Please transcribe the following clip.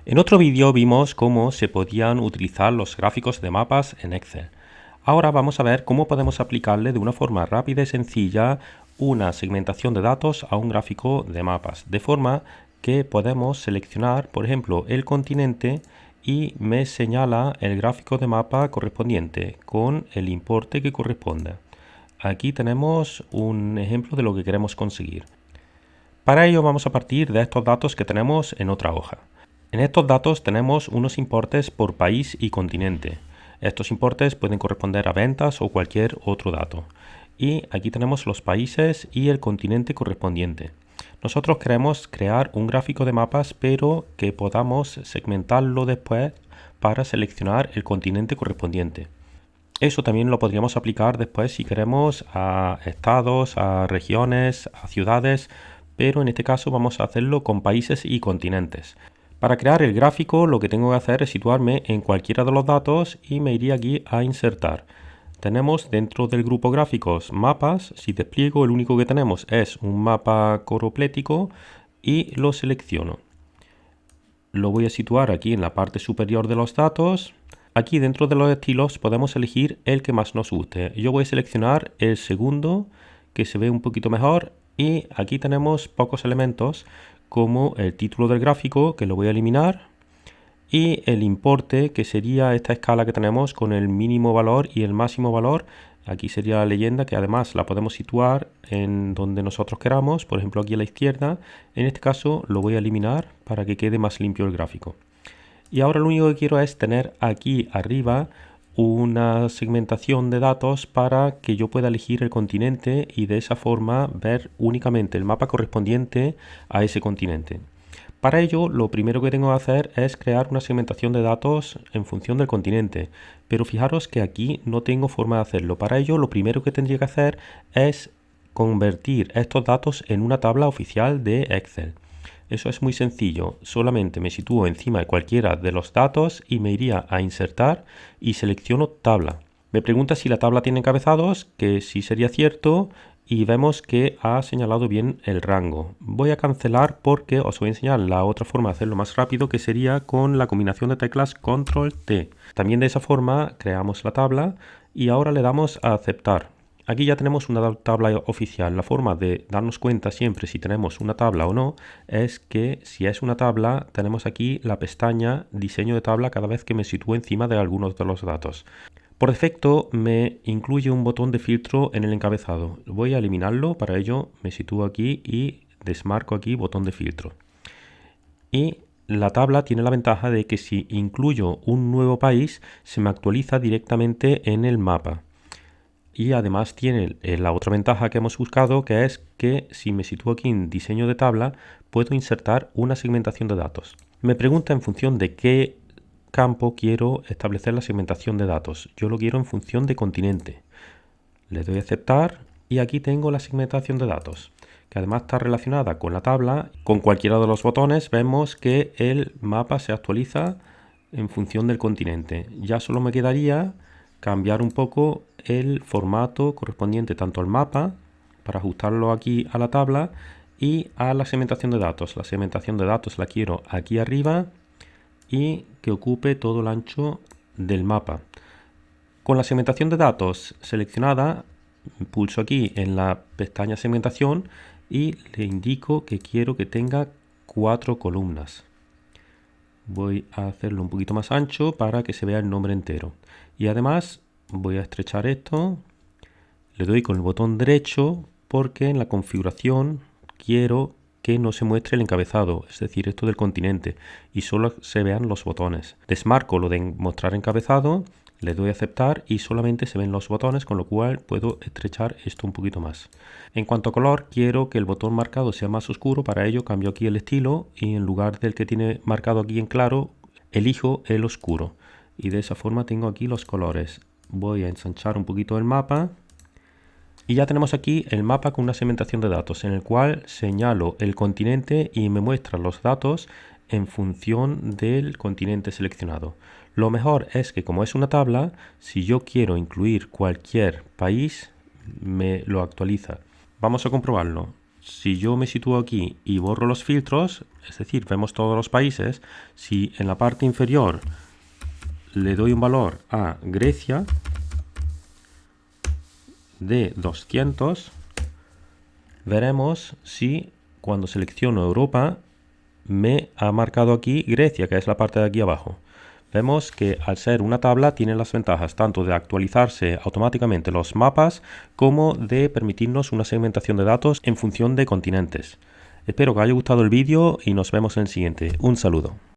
En otro vídeo vimos cómo se podían utilizar los gráficos de mapas en Excel. Ahora vamos a ver cómo podemos aplicarle de una forma rápida y sencilla una segmentación de datos a un gráfico de mapas, de forma que podemos seleccionar, por ejemplo, el continente y me señala el gráfico de mapa correspondiente con el importe que corresponde. Aquí tenemos un ejemplo de lo que queremos conseguir. Para ello vamos a partir de estos datos que tenemos en otra hoja. En estos datos tenemos unos importes por país y continente. Estos importes pueden corresponder a ventas o cualquier otro dato. Y aquí tenemos los países y el continente correspondiente. Nosotros queremos crear un gráfico de mapas, pero que podamos segmentarlo después para seleccionar el continente correspondiente. Eso también lo podríamos aplicar después si queremos a estados, a regiones, a ciudades, pero en este caso vamos a hacerlo con países y continentes. Para crear el gráfico lo que tengo que hacer es situarme en cualquiera de los datos y me iría aquí a insertar. Tenemos dentro del grupo gráficos mapas. Si despliego, el único que tenemos es un mapa coroplético y lo selecciono. Lo voy a situar aquí en la parte superior de los datos. Aquí dentro de los estilos podemos elegir el que más nos guste. Yo voy a seleccionar el segundo, que se ve un poquito mejor, y aquí tenemos pocos elementos como el título del gráfico, que lo voy a eliminar, y el importe, que sería esta escala que tenemos con el mínimo valor y el máximo valor. Aquí sería la leyenda, que además la podemos situar en donde nosotros queramos, por ejemplo aquí a la izquierda. En este caso lo voy a eliminar para que quede más limpio el gráfico. Y ahora lo único que quiero es tener aquí arriba una segmentación de datos para que yo pueda elegir el continente y de esa forma ver únicamente el mapa correspondiente a ese continente. Para ello, lo primero que tengo que hacer es crear una segmentación de datos en función del continente, pero fijaros que aquí no tengo forma de hacerlo. Para ello, lo primero que tendría que hacer es convertir estos datos en una tabla oficial de Excel. Eso es muy sencillo, solamente me sitúo encima de cualquiera de los datos y me iría a insertar y selecciono tabla. Me pregunta si la tabla tiene encabezados, que sí sería cierto, y vemos que ha señalado bien el rango. Voy a cancelar porque os voy a enseñar la otra forma de hacerlo más rápido, que sería con la combinación de teclas Control T. También de esa forma creamos la tabla y ahora le damos a aceptar. Aquí ya tenemos una tabla oficial. La forma de darnos cuenta siempre si tenemos una tabla o no es que si es una tabla tenemos aquí la pestaña diseño de tabla cada vez que me sitúo encima de algunos de los datos. Por defecto me incluye un botón de filtro en el encabezado. Voy a eliminarlo, para ello me sitúo aquí y desmarco aquí botón de filtro. Y la tabla tiene la ventaja de que si incluyo un nuevo país se me actualiza directamente en el mapa. Y además tiene la otra ventaja que hemos buscado, que es que si me sitúo aquí en diseño de tabla puedo insertar una segmentación de datos. Me pregunta en función de qué campo quiero establecer la segmentación de datos. Yo lo quiero en función de continente. Le doy a aceptar y aquí tengo la segmentación de datos, que además está relacionada con la tabla. Con cualquiera de los botones vemos que el mapa se actualiza en función del continente. Ya solo me quedaría cambiar un poco el formato correspondiente tanto al mapa para ajustarlo aquí a la tabla y a la segmentación de datos. La segmentación de datos la quiero aquí arriba y que ocupe todo el ancho del mapa. Con la segmentación de datos seleccionada, pulso aquí en la pestaña segmentación y le indico que quiero que tenga 4 columnas. Voy a hacerlo un poquito más ancho para que se vea el nombre entero. Y además voy a estrechar esto. Le doy con el botón derecho porque en la configuración quiero que no se muestre el encabezado, es decir, esto del continente, y solo se vean los botones. Desmarco lo de mostrar encabezado, le doy a aceptar y solamente se ven los botones, con lo cual puedo estrechar esto un poquito más. En cuanto a color, quiero que el botón marcado sea más oscuro, para ello cambio aquí el estilo y en lugar del que tiene marcado aquí en claro, elijo el oscuro. Y de esa forma tengo aquí los colores. Voy a ensanchar un poquito el mapa. Y ya tenemos aquí el mapa con una segmentación de datos en el cual señalo el continente y me muestra los datos en función del continente seleccionado. Lo mejor es que como es una tabla, si yo quiero incluir cualquier país, me lo actualiza. Vamos a comprobarlo. si yo me sitúo aquí y borro los filtros, es decir, vemos todos los países, si en la parte inferior le doy un valor a Grecia de 200, veremos si cuando selecciono Europa me ha marcado aquí Grecia, que es la parte de aquí abajo. Vemos que al ser una tabla tiene las ventajas tanto de actualizarse automáticamente los mapas como de permitirnos una segmentación de datos en función de continentes. Espero que os haya gustado el vídeo y nos vemos en el siguiente. Un saludo.